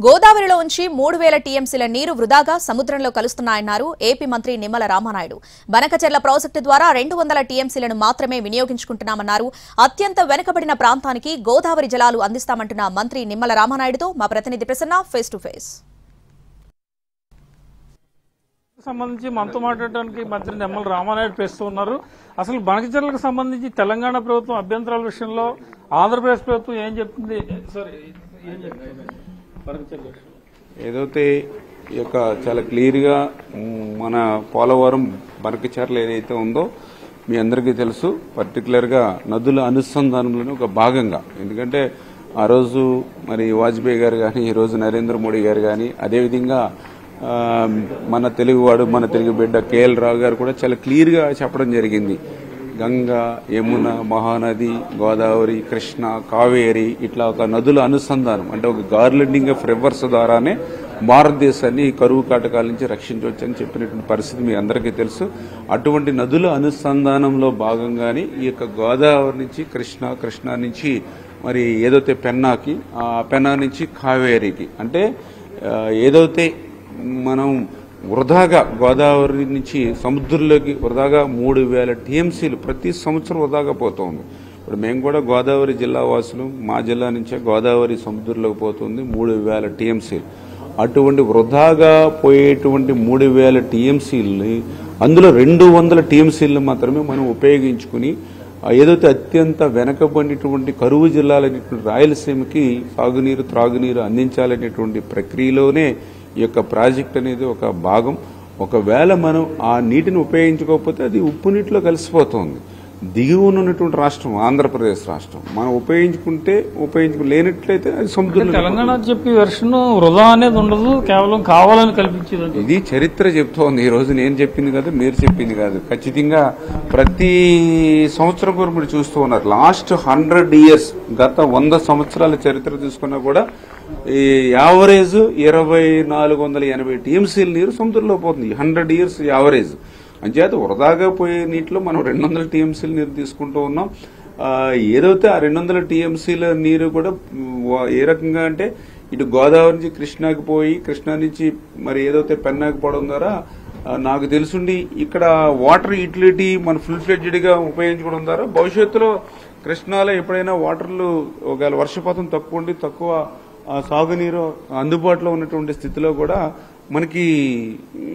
గోదావరిలో ఉంచి 3000 టీఎంసీల నీరు వృధాగా సముద్రంలో కలుస్తున్నాయన్నారు ఏపీ మంత్రి నిమ్మల రామానాయుడు. బనకచెర్ల ప్రాజెక్టు ద్వారా 200 టీఎంసీలను మాత్రమే వినియోగించుకుంటున్నామన్నారు. అత్యంత వెనుకబడిన ప్రాంతానికి గోదావరి జలాలు అందిస్తామంటున్న మంత్రి నిమ్మల రామానాయుడుతో మా ప్రతినిధి ప్రసన్న ఫేస్ టు ఫేస్. సంబంధించి మనతో మాట్లాడడానికి మంత్రి నిమ్మల రామానాయుడు ప్రస్తుతం ఉన్నారు. అసలు బనకచెర్లకు సంబంధించి తెలంగాణ ప్రభుత్వం అభ్యంతరాల విషయంలో ఆంధ్రప్రదేశ్ ప్రభుత్వం ఏం చెప్తుంది? ఏదైతే ఈ యొక్క చాలా క్లియర్గా మన పోలవరం బనకచెర్ల ఏదైతే ఉందో మీ అందరికీ తెలుసు. పర్టికులర్గా నదుల అనుసంధానంలోనే ఒక భాగంగా, ఎందుకంటే ఆ రోజు మరి వాజ్పేయి గారు కానీ, ఈరోజు నరేంద్ర మోడీ గారు కానీ, అదేవిధంగా మన తెలుగువాడు మన తెలుగు బిడ్డ కేఎల్ రావు గారు కూడా చాలా క్లియర్గా చెప్పడం జరిగింది. గంగా, యమున, మహానది, గోదావరి, కృష్ణ, కావేరి ఇట్లా ఒక నదుల అనుసంధానం, అంటే ఒక గార్లెండింగ్ ఆఫ్ రివర్స్ ద్వారానే భారతదేశాన్ని కరువు కాటకాల నుంచి రక్షించవచ్చని చెప్పినటువంటి పరిస్థితి మీ అందరికీ తెలుసు. అటువంటి నదుల అనుసంధానంలో భాగంగానే ఈ యొక్క గోదావరి నుంచి కృష్ణ నుంచి మరి ఏదైతే పెన్నాకి, ఆ పెన్నా నుంచి కావేరికి, అంటే ఏదైతే మనం వృధాగా గోదావరి నుంచి సముద్రంలోకి వృధాగా 3000 టీఎంసీలు ప్రతి సంవత్సరం వృధాగా పోతుంది. ఇప్పుడు మేము కూడా గోదావరి జిల్లా వాసులు, మా జిల్లా నుంచే గోదావరి సముద్రంలోకి పోతుంది 3000 టీఎంసీలు. అటువంటి వృధాగా పోయేటువంటి 3000 టీఎంసీలని అందులో 200 టీఎంసీలను మాత్రమే మనం ఉపయోగించుకుని ఏదైతే అత్యంత వెనకబడినటువంటి కరువు జిల్లాలైనటువంటి రాయలసీమకి సాగునీరు, త్రాగునీరు అందించాలనేటువంటి ప్రక్రియలోనే ఈ యొక్క ప్రాజెక్ట్ అనేది ఒక భాగం. ఒకవేళ మనం ఆ నీటిని ఉపయోగించుకోకపోతే అది ఉప్పు నీటిలో కలిసిపోతుంది. దిగువన ఉన్నటువంటి రాష్ట్రం ఆంధ్రప్రదేశ్ రాష్ట్రం, మనం ఉపయోగించుకోలేనట్లయితే అది సముద్రంలో. తెలంగాణ చెప్పి వెర్షన్ వృధా అనేది ఉండదు, కేవలం కావాలని కల్పించేది. ఇది చరిత్ర చెప్తోంది. ఈ రోజు నేను చెప్పింది కాదు, మీరు చెప్పింది కాదు. ఖచ్చితంగా ప్రతి సంవత్సరం కూడా మీరు చూస్తూ ఉన్నారు. లాస్ట్ 100 ఇయర్స్, గత 100 సంవత్సరాల చరిత్ర తీసుకున్నా కూడా ఈ యావరేజ్ 2480 టీఎంసీల నీరు సముద్రంలో పోతుంది. 100 ఇయర్స్ యావరేజ్. అంచేత వృధాగా పోయే నీటిలో మనం 200 టీఎంసీల నీరు తీసుకుంటూ ఉన్నాం. ఏదైతే ఆ 200 టీఎంసీల నీరు కూడా ఏ రకంగా అంటే ఇటు గోదావరి నుంచి కృష్ణాకి పోయి, కృష్ణా నుంచి మరి ఏదైతే పెన్నాకి పోవడం ద్వారా నాకు తెలుసుండి ఇక్కడ వాటర్ యూటిలిటీ మన ఫుల్ ఫ్లెడ్జ్డ్ గా ఉపయోగించుకోవడం ద్వారా భవిష్యత్తులో కృష్ణాలో ఎప్పుడైనా వాటర్లు ఒకవేళ వర్షపాతం తక్కువ ఉండి తక్కువ సాగునీరు అందుబాటులో ఉన్నటువంటి స్థితిలో కూడా మనకి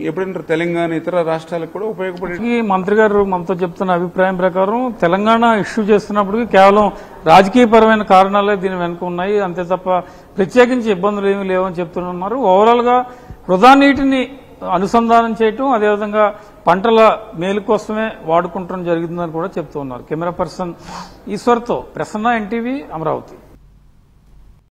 ఎప్పుడైనా తెలంగాణ ఇతర రాష్ట్రాలకు కూడా ఉపయోగపడే. మంత్రి గారు మనతో చెప్తున్న అభిప్రాయం ప్రకారం తెలంగాణ ఇష్యూ చేస్తున్నప్పటికీ కేవలం రాజకీయపరమైన కారణాలే దీని వెనుక ఉన్నాయి, అంతే తప్ప ప్రత్యేకించి ఇబ్బందులు ఏమీ లేవని చెప్తున్నారు. ఓవరాల్ గా వృధా నీటిని అనుసంధానం చేయటం, అదేవిధంగా పంటల మేలు కోసమే వాడుకుంటడం జరుగుతుందని కూడా చెప్తూ ఉన్నారు. కెమెరా పర్సన్ ఈశ్వర్తో ప్రసన్న, ఎన్టీవీ, అమరావతి.